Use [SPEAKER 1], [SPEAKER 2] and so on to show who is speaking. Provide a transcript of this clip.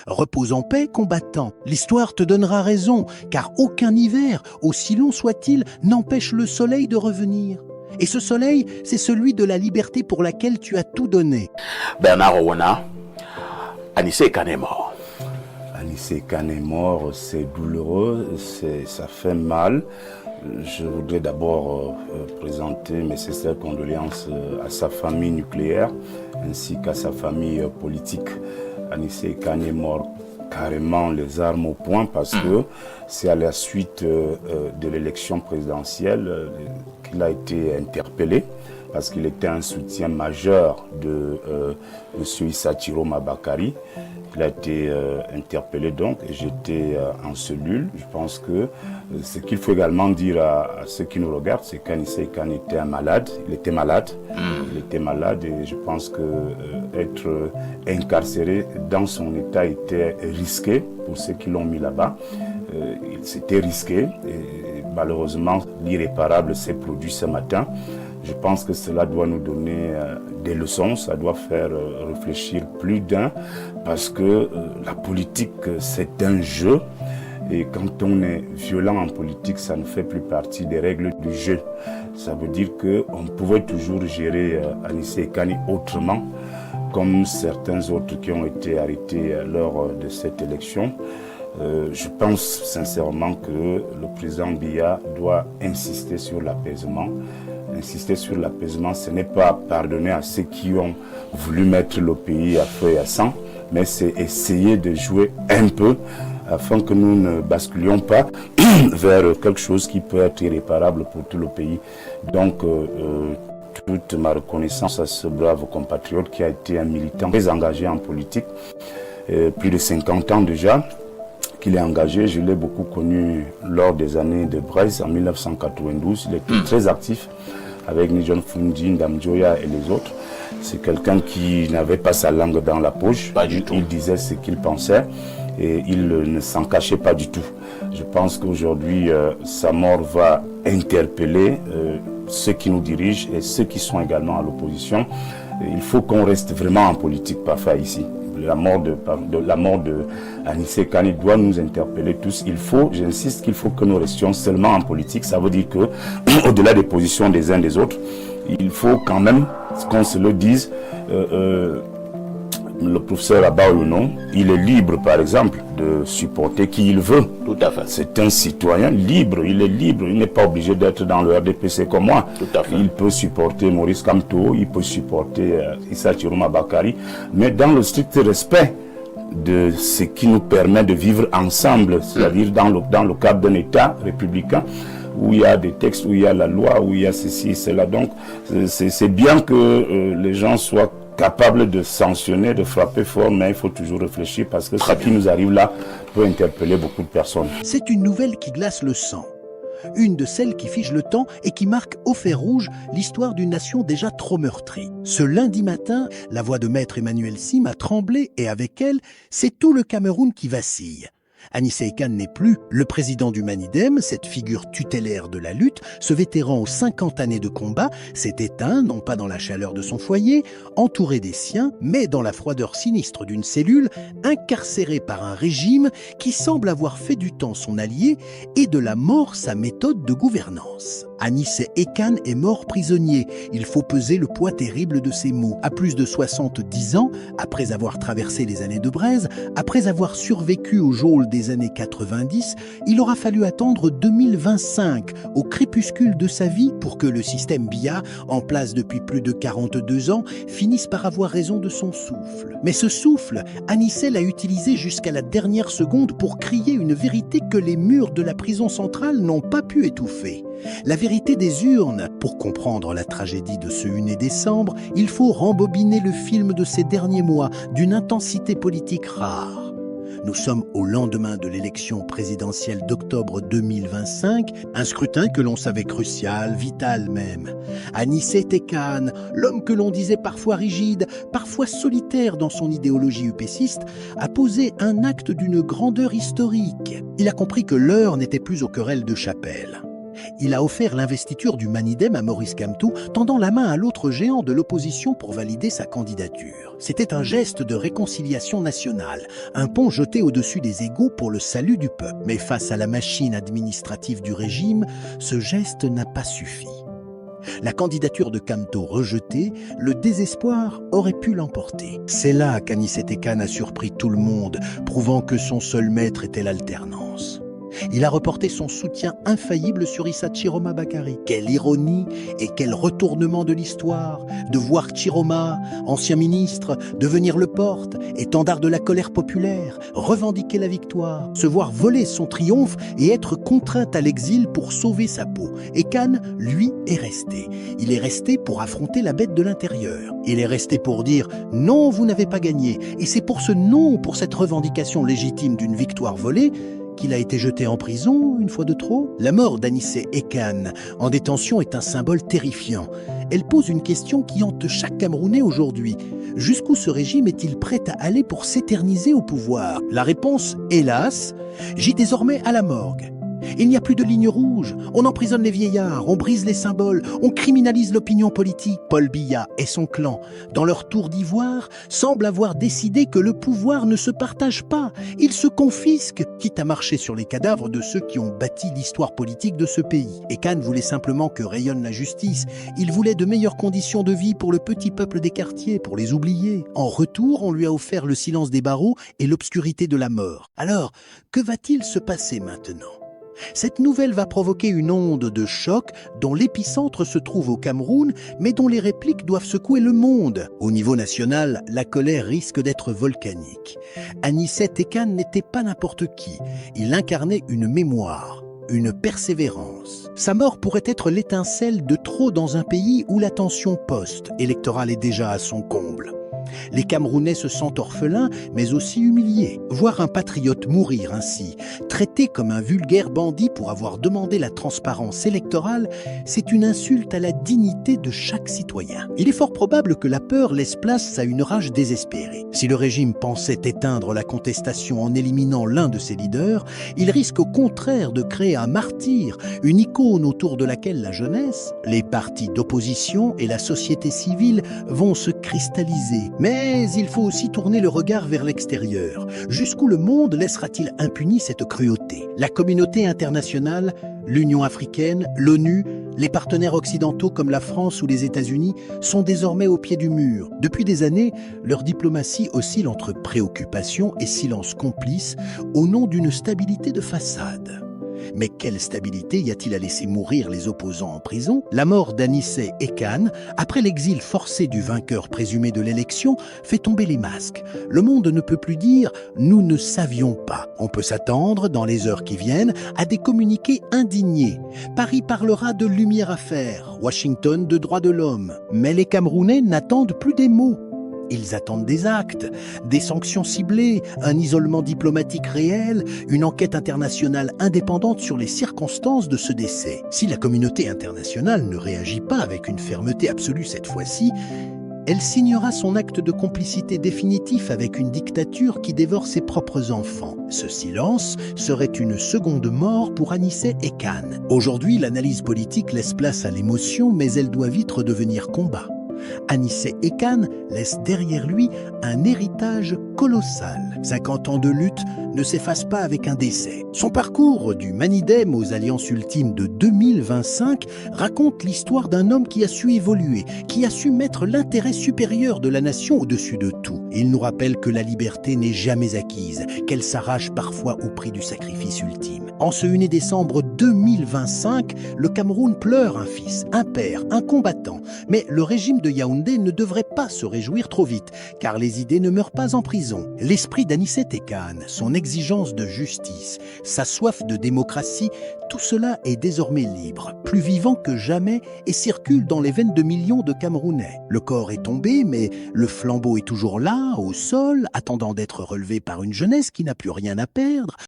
[SPEAKER 1] Repose en paix, combattant, l'histoire te donnera raison, car aucun hiver, aussi long soit-il, n'empêche le soleil de revenir. Et ce soleil, c'est celui de la liberté pour laquelle tu as tout donné.
[SPEAKER 2] Bernard Owana, Anissé Kane est mort.
[SPEAKER 3] Anissé Kane est mort, c'est douloureux, ça fait mal. Je voudrais d'abord présenter mes sincères condoléances à sa famille nucléaire ainsi qu'à sa famille politique. Anissé Kane est mort carrément les armes au poing parce que c'est à la suite de l'élection présidentielle qu'il a été interpellé parce qu'il était un soutien majeur de M. Issa Chiroma Bakary. Il a été interpellé donc et j'étais en cellule. Je pense que ce qu'il faut également dire à ceux qui nous regardent, c'est qu'Anissé Kane était malade. Il était malade. Il était malade et je pense que être incarcéré dans son état était risqué pour ceux qui l'ont mis là-bas. C'était risqué et malheureusement l'irréparable s'est produit ce matin. Je pense que cela doit nous donner des leçons, ça doit faire réfléchir plus d'un, parce que la politique, c'est un jeu. Et quand on est violent en politique, ça ne fait plus partie des règles du jeu. Ça veut dire qu'on pouvait toujours gérer Anissé Kane autrement, comme certains autres qui ont été arrêtés lors de cette élection. Je pense sincèrement que le président Biya doit insister sur l'apaisement. Insister sur l'apaisement, ce n'est pas pardonner à ceux qui ont voulu mettre le pays à feu et à sang, mais c'est essayer de jouer un peu afin que nous ne basculions pas vers quelque chose qui peut être irréparable pour tout le pays. Donc, toute ma reconnaissance à ce brave compatriote qui a été un militant très engagé en politique, plus de 50 ans déjà qu'il est engagé. Je l'ai beaucoup connu lors des années de Braise en 1992. Il était très actif avec Nijon Fundi, Ndamjoya et les autres. C'est quelqu'un qui n'avait pas sa langue dans la poche.
[SPEAKER 2] Pas du tout.
[SPEAKER 3] Il disait ce qu'il pensait et il ne s'en cachait pas du tout. Je pense qu'aujourd'hui, sa mort va interpeller ceux qui nous dirigent et ceux qui sont également à l'opposition. Il faut qu'on reste vraiment en politique parfois ici. La mort de Anissé Kane doit nous interpeller tous. J'insiste qu'il faut que nous restions seulement en politique. Ça veut dire que, au-delà des positions des uns des autres, il faut quand même qu'on se le dise. Le professeur Abaouno, il est libre, par exemple, de supporter qui il veut.
[SPEAKER 2] Tout à fait.
[SPEAKER 3] C'est un citoyen libre, il est libre, il n'est pas obligé d'être dans le RDPC comme moi.
[SPEAKER 2] Tout à fait.
[SPEAKER 3] Il peut supporter Maurice Kamto, il peut supporter Issa Chiroma Bakary, mais dans le strict respect de ce qui nous permet de vivre ensemble, c'est-à-dire dans le cadre d'un État républicain, où il y a des textes, où il y a la loi, où il y a ceci et cela. Donc, c'est bien que les gens soient capables de sanctionner, de frapper fort, mais il faut toujours réfléchir parce que ce qui nous arrive là peut interpeller beaucoup de personnes.
[SPEAKER 1] C'est une nouvelle qui glace le sang. Une de celles qui fige le temps et qui marque au fer rouge l'histoire d'une nation déjà trop meurtrie. Ce lundi matin, la voix de Maître Emmanuel Sim a tremblé et avec elle, c'est tout le Cameroun qui vacille. Anissé Kane n'est plus le président du Manidem, cette figure tutélaire de la lutte, ce vétéran aux 50 années de combat, s'est éteint, non pas dans la chaleur de son foyer, entouré des siens, mais dans la froideur sinistre d'une cellule, incarcéré par un régime qui semble avoir fait du temps son allié et de la mort sa méthode de gouvernance. Anissé Kane est mort prisonnier. Il faut peser le poids terrible de ses mots. À plus de 70 ans, après avoir traversé les années de braise, après avoir survécu au geôle des années 90, il aura fallu attendre 2025, au crépuscule de sa vie, pour que le système Biya, en place depuis plus de 42 ans, finisse par avoir raison de son souffle. Mais ce souffle, Anissé l'a utilisé jusqu'à la dernière seconde pour crier une vérité que les murs de la prison centrale n'ont pas pu étouffer. La vérité des urnes. Pour comprendre la tragédie de ce 1er décembre, il faut rembobiner le film de ces derniers mois, d'une intensité politique rare. Nous sommes au lendemain de l'élection présidentielle d'octobre 2025, un scrutin que l'on savait crucial, vital même. Anissé Kane, l'homme que l'on disait parfois rigide, parfois solitaire dans son idéologie upéciste, a posé un acte d'une grandeur historique. Il a compris que l'heure n'était plus aux querelles de chapelle. Il a offert l'investiture du Manidem à Maurice Kamto, tendant la main à l'autre géant de l'opposition pour valider sa candidature. C'était un geste de réconciliation nationale, un pont jeté au-dessus des égaux pour le salut du peuple. Mais face à la machine administrative du régime, ce geste n'a pas suffi. La candidature de Kamto rejetée, le désespoir aurait pu l'emporter. C'est là qu'Anicet Khan a surpris tout le monde, prouvant que son seul maître était l'alternance. Il a reporté son soutien infaillible sur Issa Chiroma Bakary. Quelle ironie et quel retournement de l'histoire de voir Chiroma, ancien ministre, devenir le porte, étendard de la colère populaire, revendiquer la victoire, se voir voler son triomphe et être contraint à l'exil pour sauver sa peau. Et Khan, lui, est resté. Il est resté pour affronter la bête de l'intérieur. Il est resté pour dire « Non, vous n'avez pas gagné ». Et c'est pour ce non, pour cette revendication légitime d'une victoire volée, qu'il a été jeté en prison une fois de trop. La mort d'Anicet Khan en détention est un symbole terrifiant. Elle pose une question qui hante chaque Camerounais aujourd'hui. Jusqu'où ce régime est-il prêt à aller pour s'éterniser au pouvoir? La réponse, hélas, gît désormais à la morgue. Il n'y a plus de ligne rouge, on emprisonne les vieillards, on brise les symboles, on criminalise l'opinion politique. Paul Biya et son clan, dans leur tour d'ivoire, semblent avoir décidé que le pouvoir ne se partage pas. Ils se confisquent, quitte à marcher sur les cadavres de ceux qui ont bâti l'histoire politique de ce pays. Et Khan voulait simplement que rayonne la justice. Il voulait de meilleures conditions de vie pour le petit peuple des quartiers, pour les oubliés. En retour, on lui a offert le silence des barreaux et l'obscurité de la mort. Alors, que va-t-il se passer maintenant ? Cette nouvelle va provoquer une onde de choc dont l'épicentre se trouve au Cameroun, mais dont les répliques doivent secouer le monde. Au niveau national, la colère risque d'être volcanique. Anicet Khan n'était pas n'importe qui. Il incarnait une mémoire, une persévérance. Sa mort pourrait être l'étincelle de trop dans un pays où la tension post-électorale est déjà à son comble. Les Camerounais se sentent orphelins, mais aussi humiliés. Voir un patriote mourir ainsi, traité comme un vulgaire bandit pour avoir demandé la transparence électorale, c'est une insulte à la dignité de chaque citoyen. Il est fort probable que la peur laisse place à une rage désespérée. Si le régime pensait éteindre la contestation en éliminant l'un de ses leaders, il risque au contraire de créer un martyr, une icône autour de laquelle la jeunesse, les partis d'opposition et la société civile vont se cristalliser. Mais il faut aussi tourner le regard vers l'extérieur. Jusqu'où le monde laissera-t-il impuni cette cruauté? La communauté internationale, l'Union africaine, l'ONU, les partenaires occidentaux comme la France ou les États-Unis sont désormais au pied du mur. Depuis des années, leur diplomatie oscille entre préoccupation et silence complice au nom d'une stabilité de façade. Mais quelle stabilité y a-t-il à laisser mourir les opposants en prison? La mort d'Anicet Khan, après l'exil forcé du vainqueur présumé de l'élection, fait tomber les masques. Le monde ne peut plus dire « nous ne savions pas ». On peut s'attendre, dans les heures qui viennent, à des communiqués indignés. Paris parlera de lumière à faire, Washington de droits de l'homme. Mais les Camerounais n'attendent plus des mots. Ils attendent des actes, des sanctions ciblées, un isolement diplomatique réel, une enquête internationale indépendante sur les circonstances de ce décès. Si la communauté internationale ne réagit pas avec une fermeté absolue cette fois-ci, elle signera son acte de complicité définitif avec une dictature qui dévore ses propres enfants. Ce silence serait une seconde mort pour Anicet Khan. Aujourd'hui, l'analyse politique laisse place à l'émotion, mais elle doit vite redevenir combat. Anicet Khan laisse derrière lui un héritage colossal. 50 ans de lutte ne s'effacent pas avec un décès. Son parcours du Manidem aux alliances ultimes de 2025 raconte l'histoire d'un homme qui a su évoluer, qui a su mettre l'intérêt supérieur de la nation au-dessus de tout. Il nous rappelle que la liberté n'est jamais acquise, qu'elle s'arrache parfois au prix du sacrifice ultime. En ce 1er décembre 2025, le Cameroun pleure un fils, un père, un combattant. Mais le régime de Yaoundé ne devrait pas se réjouir trop vite, car les idées ne meurent pas en prison. L'esprit d'Anicet Khan, son exigence de justice, sa soif de démocratie, tout cela est désormais libre, plus vivant que jamais et circule dans les veines de millions de Camerounais. Le corps est tombé, mais le flambeau est toujours là, au sol, attendant d'être relevé par une jeunesse qui n'a plus rien à perdre.